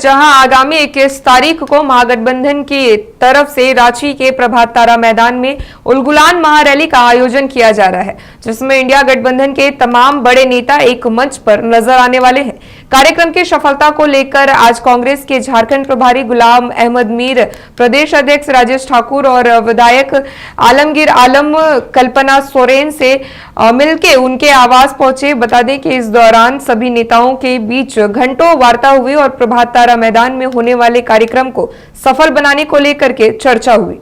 जहां आगामी 21 तारीख को महागठबंधन की तरफ से रांची के प्रभात तारा मैदान में उलगुलान महारैली का आयोजन किया जा रहा है, जिसमें इंडिया गठबंधन के तमाम बड़े नेता एक मंच पर नजर आने वाले हैं। कार्यक्रम की सफलता को लेकर आज कांग्रेस के झारखंड प्रभारी गुलाम अहमद मीर, प्रदेश अध्यक्ष राजेश ठाकुर और विधायक आलमगीर आलम कल्पना सोरेन से मिलके उनके आवास पहुंचे। बता दें कि इस दौरान सभी नेताओं के बीच घंटों वार्ता हुई और प्रभात तारा मैदान में होने वाले कार्यक्रम को सफल बनाने को लेकर के चर्चा हुई।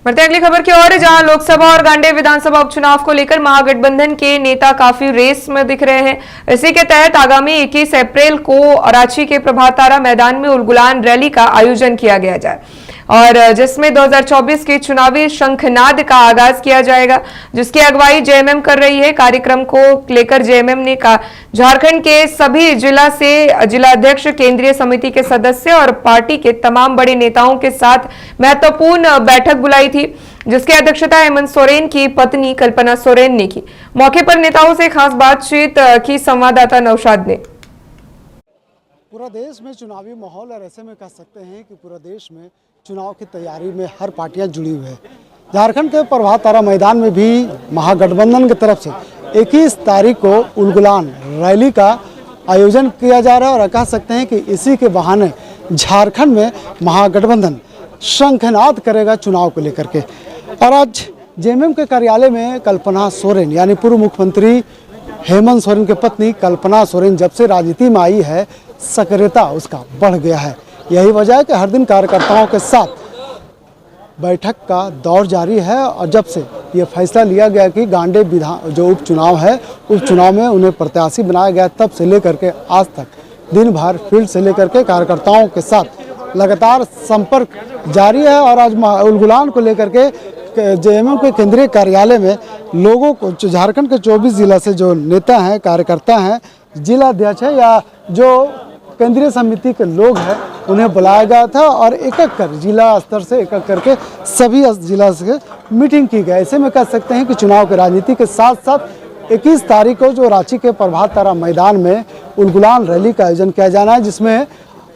बढ़ते अगली खबर की ओर, जहां लोकसभा और गांडे विधानसभा उपचुनाव को लेकर महागठबंधन के नेता काफी रेस में दिख रहे हैं। इसी के तहत आगामी 21 अप्रैल को रांची के प्रभात तारा मैदान में उलगुलान रैली का आयोजन किया गया जाए और जिसमें 2024 के चुनावी शंखनाद का आगाज किया जाएगा, जिसकी अगुवाई जेएमएम कर रही है। कार्यक्रम को लेकर जेएमएम ने झारखंड के सभी जिला से जिलाध्यक्ष, केंद्रीय समिति के सदस्य और पार्टी के तमाम बड़े नेताओं के साथ महत्वपूर्ण बैठक बुलाई थी, जिसकी अध्यक्षता हेमंत सोरेन की पत्नी कल्पना सोरेन ने की। मौके पर नेताओं से खास बातचीत की संवाददाता नौशाद ने। पूरा देश में चुनावी माहौल और ऐसे में कह सकते हैं कि पूरा देश में चुनाव की तैयारी में हर पार्टियां जुड़ी हुई है। झारखंड के प्रभात तारा मैदान में भी महागठबंधन की तरफ से 21 तारीख को उलगुलान रैली का आयोजन किया जा रहा है और कह सकते हैं कि इसी के बहाने झारखंड में महागठबंधन शंखनाद करेगा चुनाव को लेकर के। और आज जेएमएम के कार्यालय में कल्पना सोरेन यानी पूर्व मुख्यमंत्री हेमंत सोरेन की पत्नी कल्पना सोरेन जब से राजनीति में आई है, सक्रियता उसका बढ़ गया है। यही वजह है कि हर दिन कार्यकर्ताओं के साथ बैठक का दौर जारी है और जब से ये फैसला लिया गया कि गांडे विधान जो उपचुनाव है, उपचुनाव में उन्हें प्रत्याशी बनाया गया, तब से लेकर के आज तक दिन भर फील्ड से लेकर के कार्यकर्ताओं के साथ लगातार संपर्क जारी है। और आज उलगुलान को लेकर के जेएमएम के केंद्रीय कार्यालय में लोगों को, झारखंड के 24 जिला से जो नेता हैं, कार्यकर्ता हैं, जिला अध्यक्ष है या जो केंद्रीय समिति के लोग हैं, उन्हें बुलाया गया था और एक एक कर जिला स्तर से एक एक करके सभी जिला से मीटिंग की गई। ऐसे में कह सकते हैं कि चुनाव की राजनीति के साथ साथ 21 तारीख को जो रांची के प्रभात तारा मैदान में उलगुलान रैली का आयोजन किया जाना है, जिसमें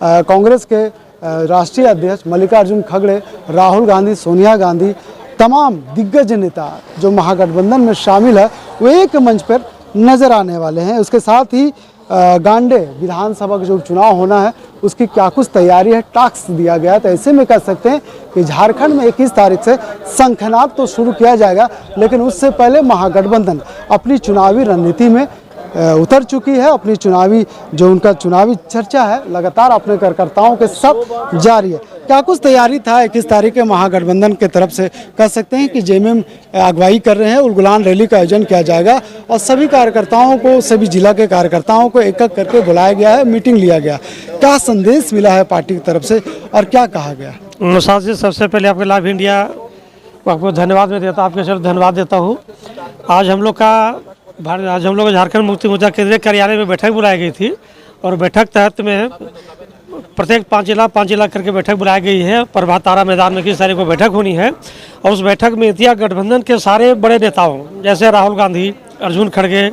कांग्रेस के राष्ट्रीय अध्यक्ष मल्लिकार्जुन खड़गे, राहुल गांधी, सोनिया गांधी, तमाम दिग्गज नेता जो महागठबंधन में शामिल है वो एक मंच पर नजर आने वाले हैं। उसके साथ ही गांडे विधानसभा का जो चुनाव होना है उसकी क्या कुछ तैयारी है, टास्क दिया गया है। तो ऐसे में कह सकते हैं कि झारखंड में 21 तारीख से शंखनाद तो शुरू किया जाएगा, लेकिन उससे पहले महागठबंधन अपनी चुनावी रणनीति में उतर चुकी है। अपनी चुनावी जो उनका चुनावी चर्चा है लगातार अपने कार्यकर्ताओं के साथ जारी है। क्या कुछ तैयारी था 21 तारीख के महागठबंधन के तरफ से, कह सकते हैं कि जेएमएम अगुवाई कर रहे हैं। उलगुलान रैली का आयोजन किया जाएगा और सभी कार्यकर्ताओं को, सभी जिला के कार्यकर्ताओं को एक एक करके बुलाया गया है, मीटिंग लिया गया। क्या संदेश मिला है पार्टी की तरफ से और क्या कहा गया? नौशाद जी, सबसे पहले आपके लाइव इंडिया को आपको धन्यवाद मैं देता, आपके सर धन्यवाद देता हूँ। आज हम लोग का झारखंड मुक्ति मोर्चा केंद्रीय कार्यालय में बैठक बुलाई गई थी और बैठक तहत में प्रत्येक 5 जिला करके बैठक बुलाई गई है। प्रभात तारा मैदान में 21 तारीख को बैठक होनी है और उस बैठक में इंडिया गठबंधन के सारे बड़े नेताओं जैसे राहुल गांधी, अर्जुन खड़गे,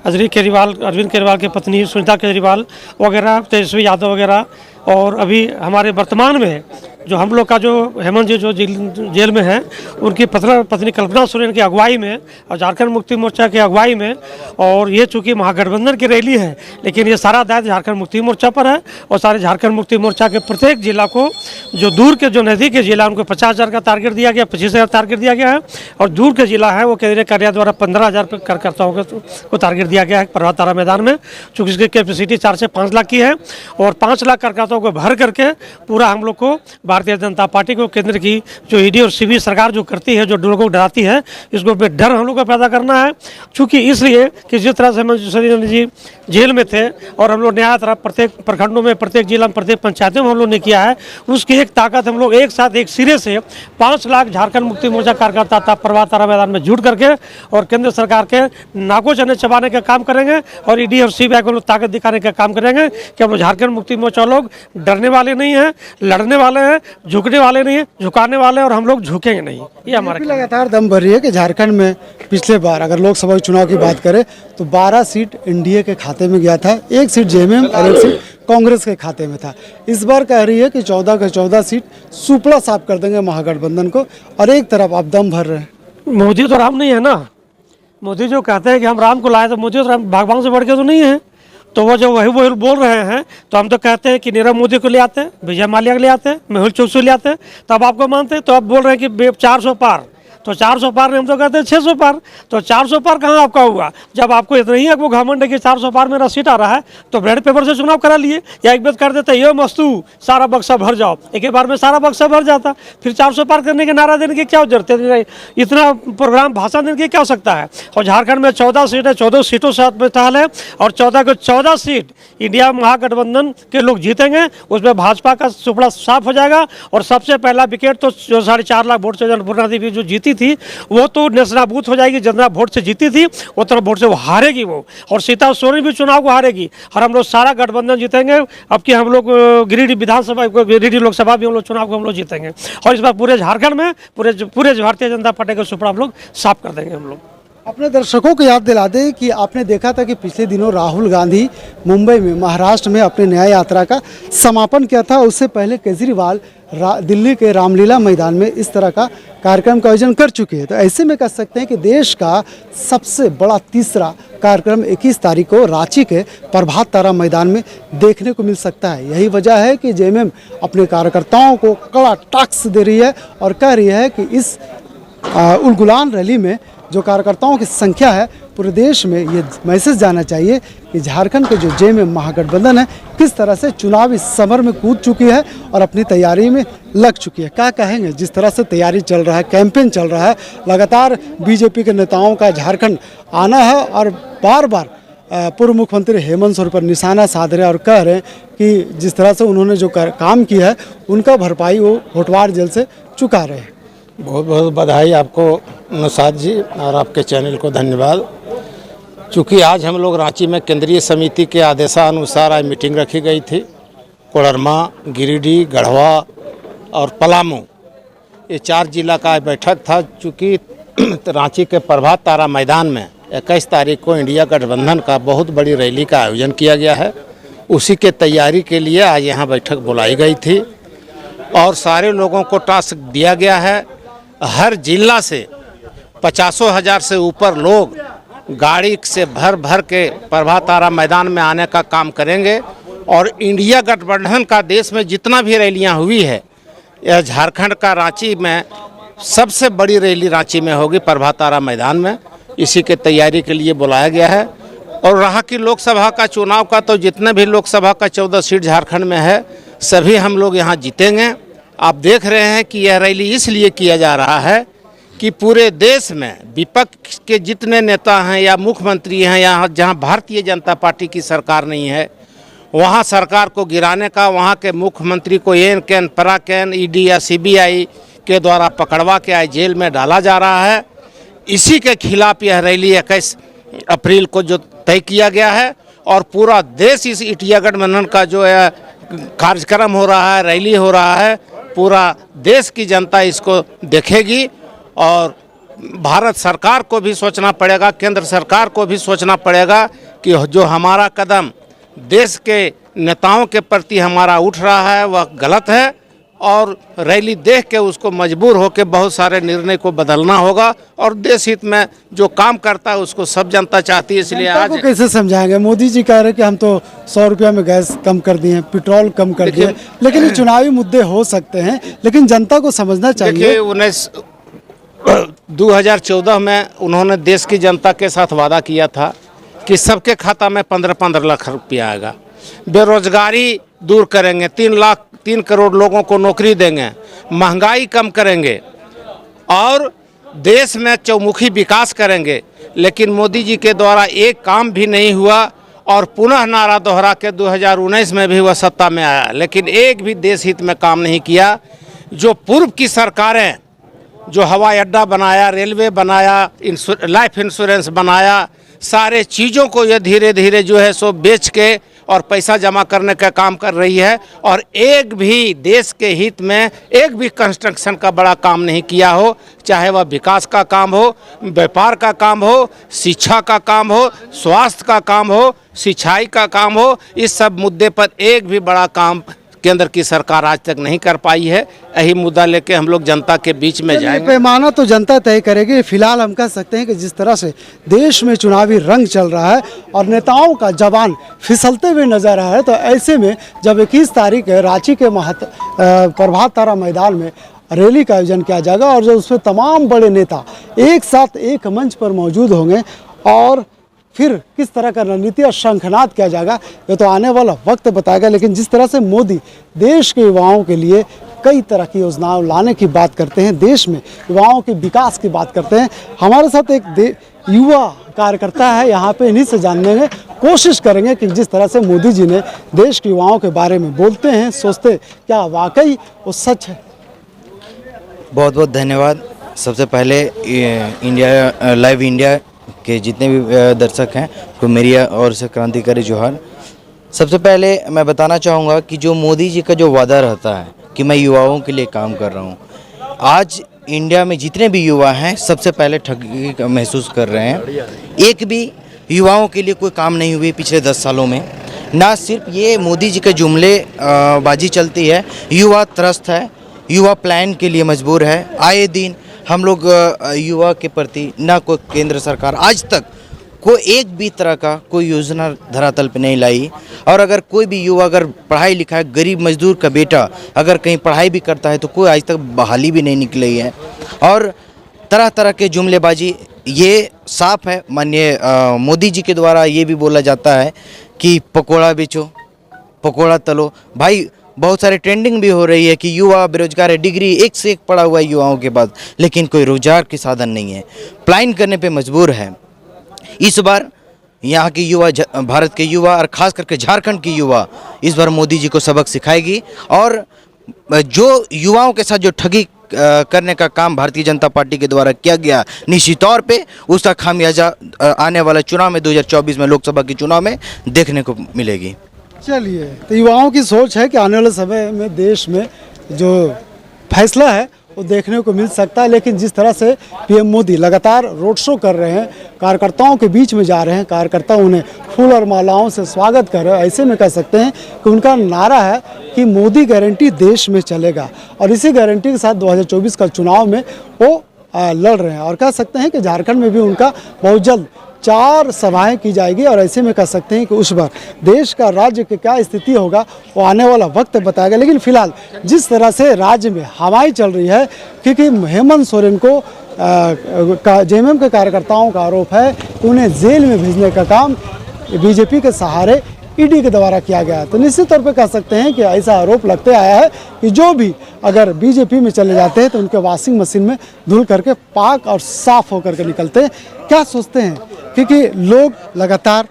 अरविंद केजरीवाल की पत्नी सुनीता केजरीवाल वगैरह, तेजस्वी यादव वगैरह, और अभी हमारे वर्तमान में जो हम लोग का जो हेमंत जी जो जेल में हैं, उनकी पत्नी कल्पना सोरेन की अगुवाई में और झारखंड मुक्ति मोर्चा की अगुवाई में। और ये चूँकि महागठबंधन की रैली है, लेकिन ये सारा दायित्व झारखंड मुक्ति मोर्चा पर है और सारे झारखंड मुक्ति मोर्चा के प्रत्येक जिला को, जो दूर के जो नज़दीक के जिला उनको 50,000 का टारगेट दिया गया, 25,000 टारगेट दिया गया है और दूर के जिला है वो केंद्रीय कार्यालय द्वारा 15,000 कार्यकर्ताओं को टारगेट दिया गया है प्रभात तारा मैदान में। चूँकि इसकी कैपेसिटी 4 से 5 लाख की है और 5 लाख कार्यकर्ताओं को भर करके पूरा हम लोग को भारतीय जनता पार्टी को, केंद्र की जो ईडी और सीबीआई सरकार जो करती है, जो लोगों को डराती है, इसको पे डर हम लोग को पैदा करना है। चूँकि इसलिए कि जिस तरह से मंजूरी जी जेल में थे और हम लोग न्याय तरह प्रत्येक प्रखंडों में, प्रत्येक जिला में, प्रत्येक पंचायतों में हम लोग ने किया है, उसकी एक ताकत हम लोग एक साथ एक सिरे से 5 लाख झारखंड मुक्ति मोर्चा कार्यकर्ता था प्रभात तारा मैदान में जुट करके और केंद्र सरकार के नाकों चने चबाने का काम करेंगे और ईडी और सीबीआई को लोग ताकत दिखाने का काम करेंगे कि हम लोग झारखंड मुक्ति मोर्चा लोग डरने वाले नहीं हैं, लड़ने वाले हैं, झुकने वाले नहीं हैं, झुकाने वाले और हम लोग झुकेंगे नहीं। ये हमारा लगातार दम भर रही है कि झारखंड में पिछले बार अगर लोकसभा चुनाव की बात करें तो 12 सीट एनडीए के खाते में गया था, 1 सीट जेएमएम और 1 सीट कांग्रेस के खाते में था। इस बार कह रही है कि 14 के 14 सीट सुपड़ा साफ कर देंगे महागठबंधन को और एक तरफ आप दम भर रहे हैं। मोदी तो राम नहीं है ना। मोदी जो कहते हैं कि हम राम को लाए तो मोदी तो भगवान से बढ़ के तो नहीं है। तो वो जो वही बोल रहे हैं तो हम तो कहते हैं कि नीरव मोदी को ले आते, विजय माल्या को ले आते, मेहुल चोकसी ले आते, तब आपको मानते। तो आप बोल रहे हैं कि 400 पार, तो 400 पार में हम तो कहते हैं 600 पार। तो 400 पार कहाँ आपका हुआ? जब आपको इतना ही वो घमंड है कि 400 पार मेरा सीट आ रहा है तो ब्लैड पेपर से चुनाव करा लिए या एक बार कर देते ये मस्तू सारा बक्सा भर जाओ, एक ही बार में सारा बक्सा भर जाता। फिर 400 पार करने के नारा देने की क्या जरूरत है? इतना प्रोग्राम भाषण देने की क्या आवश्यकता है? और झारखंड में 14 सीट है, 14 सीटों से बेताल है और 14 को 14 सीट इंडिया महागठबंधन के लोग जीतेंगे। उसमें भाजपा का सुपड़ा साफ हो जाएगा और सबसे पहला विकेट तो 4.5 लाख वोट से अन्नपूर्णा देवी जो जीती थी वो तो नेशनाबूत हो जाएगी। जितना वोट से जीती थी उतना वोट से वो हारेगी वो, और सीता सोरेन भी चुनाव को हारेगी और हम लोग सारा गठबंधन जीतेंगे। अब कि हम लोग गिरिडीह विधानसभा, गिरिडीह लोकसभा भी हम लोग चुनाव को हम लोग जीतेंगे और इस बार पूरे झारखंड में पूरे भारतीय जनता पार्टी का सुपड़ा हम लोग साफ कर देंगे। हम लोग अपने दर्शकों को याद दिला दें कि आपने देखा था कि पिछले दिनों राहुल गांधी मुंबई में, महाराष्ट्र में अपने न्याय यात्रा का समापन किया था। उससे पहले केजरीवाल दिल्ली के रामलीला मैदान में इस तरह का कार्यक्रम का आयोजन कर चुके हैं। तो ऐसे में कह सकते हैं कि देश का सबसे बड़ा तीसरा कार्यक्रम 21 तारीख को रांची के प्रभात तारा मैदान में देखने को मिल सकता है। यही वजह है कि जेएमएम अपने कार्यकर्ताओं को कड़ा टैक्स दे रही है और कह रही है कि इस उलगुलान रैली में जो कार्यकर्ताओं की संख्या है पूरे देश में ये मैसेज जाना चाहिए कि झारखंड के जो जेएमएम महागठबंधन है किस तरह से चुनावी समर में कूद चुकी है और अपनी तैयारी में लग चुकी है। क्या कहेंगे, जिस तरह से तैयारी चल रहा है, कैंपेन चल रहा है, लगातार बीजेपी के नेताओं का झारखंड आना है और बार बार पूर्व मुख्यमंत्री हेमंत सोरेन पर निशाना साध रहे हैं और कह रहे हैं कि जिस तरह से उन्होंने जो काम किया है उनका भरपाई वो होटवार जेल से चुका रहे हैं। बहुत बहुत बधाई आपको नौशाद जी और आपके चैनल को धन्यवाद। चूँकि आज हम लोग रांची में केंद्रीय समिति के आदेशानुसार आज मीटिंग रखी गई थी। कोडरमा, गिरिडीह, गढ़वा और पलामू ये 4 जिला का बैठक था। चूँकि रांची के प्रभात तारा मैदान में 21 तारीख को इंडिया गठबंधन का बहुत बड़ी रैली का आयोजन किया गया है, उसी के तैयारी के लिए आज यहाँ बैठक बुलाई गई थी और सारे लोगों को टास्क दिया गया है। हर जिला से 50,000 से ऊपर लोग गाड़ी से भर के प्रभात तारा मैदान में आने का काम करेंगे और इंडिया गठबंधन का देश में जितना भी रैलियां हुई है, यह झारखंड का रांची में सबसे बड़ी रैली रांची में होगी प्रभात तारा मैदान में। इसी के तैयारी के लिए बुलाया गया है। और रहा कि लोकसभा का चुनाव का, तो जितने भी लोकसभा का 14 सीट झारखंड में है सभी हम लोग यहाँ जीतेंगे। आप देख रहे हैं कि यह रैली इसलिए किया जा रहा है कि पूरे देश में विपक्ष के जितने नेता हैं या मुख्यमंत्री हैं या जहां भारतीय जनता पार्टी की सरकार नहीं है वहां सरकार को गिराने का, वहां के मुख्यमंत्री को एन कैन पराकैन ईडी या सीबीआई के द्वारा पकड़वा के आज जेल में डाला जा रहा है। इसी के खिलाफ यह रैली 21 अप्रैल को जो तय किया गया है और पूरा देश इस इंडिया गठबंधन का जो है कार्यक्रम हो रहा है, रैली हो रहा है, पूरा देश की जनता इसको देखेगी। और भारत सरकार को भी सोचना पड़ेगा, केंद्र सरकार को भी सोचना पड़ेगा कि जो हमारा कदम देश के नेताओं के प्रति हमारा उठ रहा है वह गलत है और रैली देख के उसको मजबूर होकर बहुत सारे निर्णय को बदलना होगा और देश हित में जो काम करता है उसको सब जनता चाहती है। इसलिए आज कैसे समझाएंगे? मोदी जी कह रहे हैं कि हम तो 100 रुपया में गैस कम कर दिए, पेट्रोल कम कर दिए, लेकिन ये चुनावी मुद्दे हो सकते हैं, लेकिन जनता को समझना चाहिए। 2014 में उन्होंने देश की जनता के साथ वादा किया था कि सबके खाता में 15-15 लाख रुपया आएगा, बेरोजगारी दूर करेंगे, 3 लाख 3 करोड़ लोगों को नौकरी देंगे, महंगाई कम करेंगे और देश में चौमुखी विकास करेंगे। लेकिन मोदी जी के द्वारा एक काम भी नहीं हुआ और पुनः नारा दोहरा के 2019 में भी वह सत्ता में आया, लेकिन एक भी देश हित में काम नहीं किया। जो पूर्व की सरकारें जो हवाई अड्डा बनाया, रेलवे बनाया, लाइफ इंश्योरेंस बनाया, सारे चीज़ों को ये धीरे धीरे जो है सो बेच के और पैसा जमा करने का काम कर रही है और एक भी देश के हित में एक भी कंस्ट्रक्शन का बड़ा काम नहीं किया हो, चाहे वह विकास का काम हो, व्यापार का काम हो, शिक्षा का काम हो, स्वास्थ्य का काम हो, सिंचाई का काम हो। इस सब मुद्दे पर एक भी बड़ा काम केंद्र की सरकार आज तक नहीं कर पाई है। यही मुद्दा लेके हम लोग जनता के बीच में जाएंगे। पैमाना तो जनता तय करेगी। फिलहाल हम कह सकते हैं कि जिस तरह से देश में चुनावी रंग चल रहा है और नेताओं का जबान फिसलते हुए नजर आ रहा है, तो ऐसे में जब 21 तारीख रांची के प्रभात तारा मैदान में रैली का आयोजन किया जाएगा और जो उसमें तमाम बड़े नेता एक साथ एक मंच पर मौजूद होंगे और फिर किस तरह का रणनीति और शंखनाद किया जाएगा, ये तो आने वाला वक्त बताएगा। लेकिन जिस तरह से मोदी देश के युवाओं के लिए कई तरह की योजनाएं लाने की बात करते हैं, देश में युवाओं के विकास की बात करते हैं, हमारे साथ एक युवा कार्यकर्ता है यहाँ पे, इन्हीं से जानने में कोशिश करेंगे कि जिस तरह से मोदी जी ने देश के युवाओं के बारे में बोलते हैं, सोचते, क्या वाकई वो सच है? बहुत बहुत धन्यवाद। सबसे पहले इंडिया लाइव इंडिया के जितने भी दर्शक हैं को मेरी ओर से क्रांतिकारी जोहार। सबसे पहले मैं बताना चाहूँगा कि जो मोदी जी का जो वादा रहता है कि मैं युवाओं के लिए काम कर रहा हूँ, आज इंडिया में जितने भी युवा हैं सबसे पहले ठगी महसूस कर रहे हैं। एक भी युवाओं के लिए कोई काम नहीं हुई पिछले 10 सालों में। ना सिर्फ ये मोदी जी के जुमले बाजी चलती है, युवा त्रस्त है, युवा प्लान के लिए मजबूर है। आए दिन हम लोग युवा के प्रति ना कोई केंद्र सरकार आज तक कोई एक भी तरह का कोई योजना धरातल पे नहीं लाई। और अगर कोई भी युवा अगर पढ़ाई लिखा, गरीब मजदूर का बेटा अगर कहीं पढ़ाई भी करता है तो कोई आज तक बहाली भी नहीं निकली है। और तरह तरह के जुमलेबाजी ये साफ है। माननीय मोदी जी के द्वारा ये भी बोला जाता है कि पकोड़ा बेचो, पकोड़ा तलो। भाई बहुत सारे ट्रेंडिंग भी हो रही है कि युवा बेरोजगार है, डिग्री एक से एक पढ़ा हुआ है युवाओं के पास, लेकिन कोई रोजगार के साधन नहीं है, प्लान करने पे मजबूर है। इस बार यहाँ के युवा, भारत के युवा और खास करके झारखंड के युवा इस बार मोदी जी को सबक सिखाएगी और जो युवाओं के साथ जो ठगी करने का काम भारतीय जनता पार्टी के द्वारा किया गया, निश्चित तौर पे उसका खामियाजा आने वाला चुनाव में 2024 में लोकसभा के चुनाव में देखने को मिलेगी। चलिए, तो युवाओं की सोच है कि आने वाले समय में देश में जो फैसला है वो देखने को मिल सकता है। लेकिन जिस तरह से पीएम मोदी लगातार रोड शो कर रहे हैं, कार्यकर्ताओं के बीच में जा रहे हैं, कार्यकर्ता उन्हें फूल और मालाओं से स्वागत कर रहे हैं, ऐसे में कह सकते हैं कि उनका नारा है कि मोदी गारंटी देश में चलेगा और इसी गारंटी के साथ 2024 का चुनाव में वो लड़ रहे हैं। और कह सकते हैं कि झारखंड में भी उनका बहुत जल्द 4 सभाएं की जाएगी और ऐसे में कह सकते हैं कि उस बार देश का राज्य की क्या स्थिति होगा वो आने वाला वक्त बताएगा। लेकिन फिलहाल जिस तरह से राज्य में हवाएं चल रही है, क्योंकि हेमंत सोरेन को जेएमएम के कार्यकर्ताओं का आरोप है कि उन्हें जेल में भेजने का काम बीजेपी के सहारे ईडी के द्वारा किया गया, तो निश्चित तौर पे कह सकते हैं कि ऐसा आरोप लगते आया है कि जो भी अगर बीजेपी में चले जाते हैं तो उनके वॉशिंग मशीन में धुल करके पाक और साफ होकर के निकलते हैं। क्या सोचते हैं, क्योंकि लोग लगातार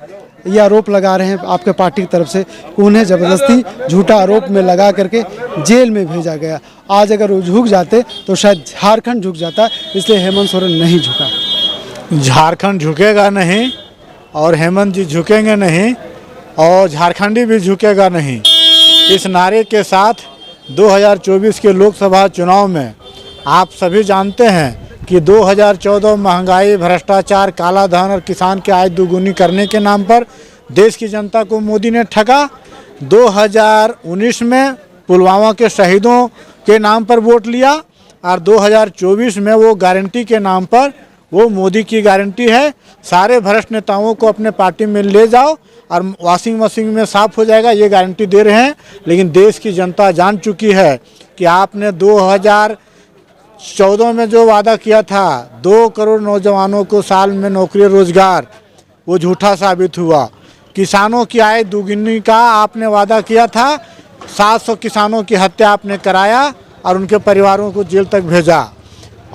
ये आरोप लगा रहे हैं आपके पार्टी की तरफ से कि उन्हें ज़बरदस्ती झूठा आरोप में लगा करके जेल में भेजा गया। आज अगर वो झुक जाते तो शायद झारखंड झुक जाता, इसलिए हेमंत सोरेन नहीं झुका। झारखंड झुकेगा नहीं और हेमंत जी झुकेंगे नहीं और झारखंडी भी झुकेगा नहीं। इस नारे के साथ 2024 के लोकसभा चुनाव में आप सभी जानते हैं कि 2014 महंगाई, भ्रष्टाचार, काला धन और किसान की आय दोगुनी करने के नाम पर देश की जनता को मोदी ने ठगा। 2019 में पुलवामा के शहीदों के नाम पर वोट लिया और 2024 में वो गारंटी के नाम पर, वो मोदी की गारंटी है, सारे भ्रष्ट नेताओं को अपने पार्टी में ले जाओ और वॉशिंग मशीन में साफ हो जाएगा, ये गारंटी दे रहे हैं। लेकिन देश की जनता जान चुकी है कि आपने 2014 में जो वादा किया था 2 करोड़ नौजवानों को साल में नौकरी रोजगार, वो झूठा साबित हुआ। किसानों की आय दोगुनी का आपने वादा किया था, 700 किसानों की हत्या आपने कराया और उनके परिवारों को जेल तक भेजा।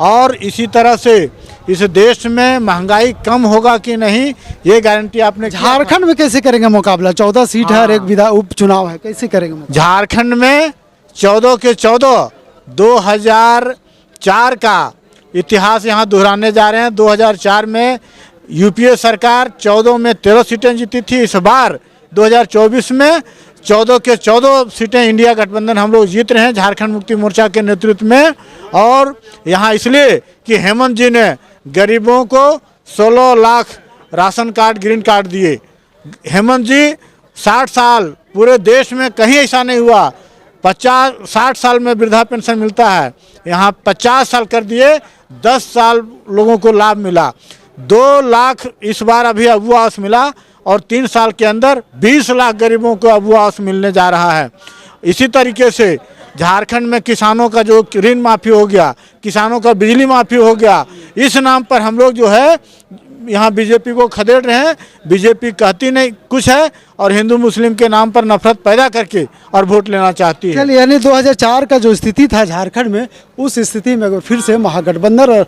और इसी तरह से इस देश में महंगाई कम होगा कि नहीं, ये गारंटी आपने किया था। झारखंड में कैसे करेंगे मुकाबला? 14 सीट है और एक विधान उपचुनाव है, कैसे करेंगे मुकाबला? झारखंड में 14 के 14 2004 का इतिहास यहाँ दोहराने जा रहे हैं। 2004 में यूपीए सरकार 14 में 13 सीटें जीती थी। इस बार 2024 में 14 के 14 सीटें इंडिया गठबंधन हम लोग जीत रहे हैं झारखंड मुक्ति मोर्चा के नेतृत्व में। और यहाँ इसलिए कि हेमंत जी ने गरीबों को 16 lakh ration card, green card दिए। हेमंत जी 60 साल, पूरे देश में कहीं ऐसा नहीं हुआ। 60 साल में वृद्धा पेंशन मिलता है, यहाँ 50 साल कर दिए, 10 साल लोगों को लाभ मिला। 2 लाख इस बार अभी अबू आवास मिला और 3 साल के अंदर 20 लाख गरीबों को अबू आवास मिलने जा रहा है। इसी तरीके से झारखंड में किसानों का जो ऋण माफ़ी हो गया, किसानों का बिजली माफ़ी हो गया। इस नाम पर हम लोग जो है यहाँ बीजेपी को खदेड़ रहे हैं। बीजेपी कहती नहीं कुछ है और हिंदू मुस्लिम के नाम पर नफरत पैदा करके और वोट लेना चाहती है। चलिए, यानी 2004 का जो स्थिति था झारखंड में, उस स्थिति में अगर फिर से महागठबंधन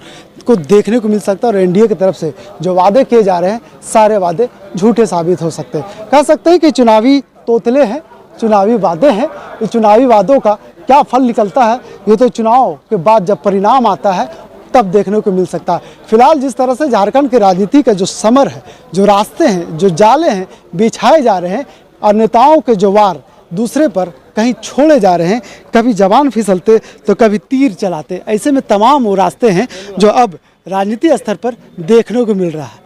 को देखने को मिल सकता है और एनडीए की तरफ से जो वादे किए जा रहे हैं, सारे वादे झूठे साबित हो सकते हैं। कह सकते हैं कि चुनावी तोतले हैं, चुनावी वादे हैं। इस चुनावी वादों का क्या फल निकलता है, ये तो चुनाव के बाद जब परिणाम आता है तब देखने को मिल सकता है। फिलहाल जिस तरह से झारखंड की राजनीति का जो समर है, जो रास्ते हैं, जो जाले हैं बिछाए जा रहे हैं और नेताओं के जो वार दूसरे पर कहीं छोड़े जा रहे हैं, कभी जवान फिसलते तो कभी तीर चलाते, ऐसे में तमाम वो रास्ते हैं जो अब राजनीति स्तर पर देखने को मिल रहा है।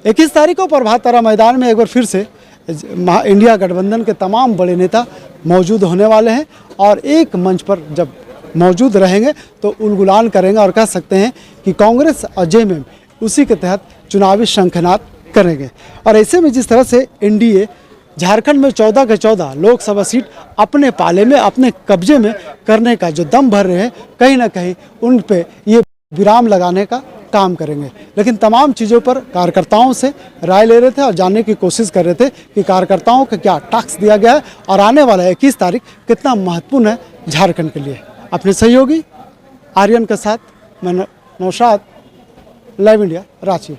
21 तारीख को प्रभात तारा मैदान में एक बार फिर से इंडिया गठबंधन के तमाम बड़े नेता मौजूद होने वाले हैं और एक मंच पर जब मौजूद रहेंगे तो उलगुलान करेंगे और कह सकते हैं कि कांग्रेस और जेएमएम उसी के तहत चुनावी शंखनाद करेंगे। और ऐसे में जिस तरह से एनडीए झारखंड में 14 के 14 लोकसभा सीट अपने पाले में, अपने कब्जे में करने का जो दम भर रहे हैं, कहीं ना कहीं उन पे ये विराम लगाने का काम करेंगे। लेकिन तमाम चीज़ों पर कार्यकर्ताओं से राय ले रहे थे और जानने की कोशिश कर रहे थे कि कार्यकर्ताओं को क्या टास्क दिया गया है और आने वाला 21 तारीख कितना महत्वपूर्ण है झारखंड के लिए। अपने सहयोगी आर्यन के साथ मैं नौशाद, लाइव इंडिया, रांची।